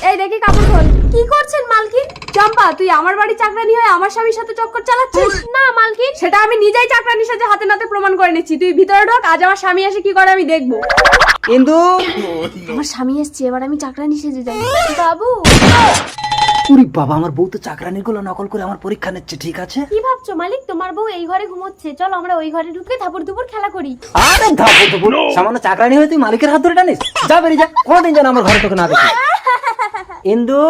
এই দেখি কাপড় খোল। কি করছেন মালকিন? চম্পা, তুই আমার বাড়ি চাকরানি হয়ে আমার স্বামীর সাথে চক্কর চালাচ্ছিস? না মালকিন, সেটা আমি নিজেই চাকরানির সাথে হাতে নাতে প্রমাণ করে নিচ্ছি। তুই ভিতরে ঢোক, আজ আমার স্বামী এসে কি করে আমি দেখবো। ইন্দু, আমার স্বামী এসছে, এবার আমি চাকরানি সেজে যাই। বাবু, উরি বাবা, আমার বউ তো চাকরানির গুলো নকল করে আমার পরীক্ষা নিচ্ছে। ঠিক আছে, কি ভাবছো মালিক? তোমার বউ এই ঘরে ঘুমোচ্ছে, চলো আমরা ওই ঘরে ঢুকে ধাপুর দুপুর খেলা করি। আরে ধাপু ধুপু, সামান্য চাকরানি হয়ে তুই মালিকের হাত ধরে টানিস? যা বেরিয়ে যা, কোনোদিন যেন আমার ঘরে তোকে না দেখি। ইন্দু,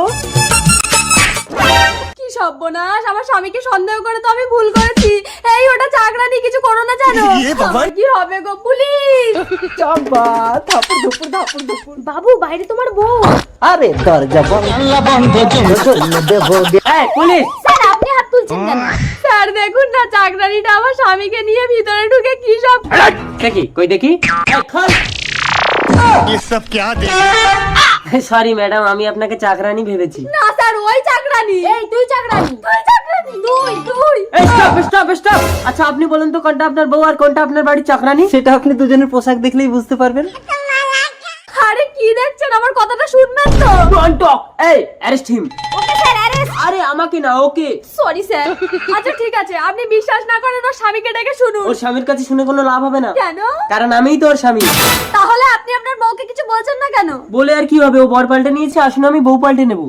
কি সর্বনাশ, আমার স্বামীকে সন্দেহ করে তো আমি ভুল করেছি। এই ওটা চাকরানি, কিছু করো না জানো? আমার কি হবে গো, পুলিশ! চম্পা, ধাপুর ধুপুর ধাপুর ধুপুর। বাবু, বাইরে তোমার বউ। আরে দরজা বন্ধ দেবো। এই পুলিশ! স্যার, আপনি হাত তুলছেন কেন? স্যার দেখুন না, চাকরানিটা আমার স্বামীকে নিয়ে ভিতরে ঢুকে কি সব। দেখি কই দেখি। ये सब क्या देख সরি ম্যাডাম, আমি আপনাকে চাকরানি ভেবেছি। না স্যার, ওই চাকরানি। এই তুই চাকরানি, তুই চাকরানি, তুই। Stop stop stop. আচ্ছা আপনি বলুন তো, কোনটা আপনার বউ আর কোনটা আপনার বাড়ির চাকরানি? সেটা আপনি দুজনের পোশাক দেখলেই বুঝতে পারবেন। আরে কি দেখছেন, আমার কথাটা শুনবেন তো। Don't talk. এই arrest him. Okay sir, arrest. আরে আমাকে না, ওকে। Sorry sir. আচ্ছা ঠিক আছে, আপনি বিশ্বাস না করেন ওর স্বামীকে ডেকে শুনুন। ওর স্বামীর কাছে শুনে কোনো লাভ হবে না। কেন? কারণ আমিই তো ওর স্বামী। তাহলে আপনি আপনার বউকে কিছু বলছেন না কেন? বলে আর কি হবে, ও বর পাল্টে নিয়েছে, আসুন আমি বউ পাল্টে নেবো।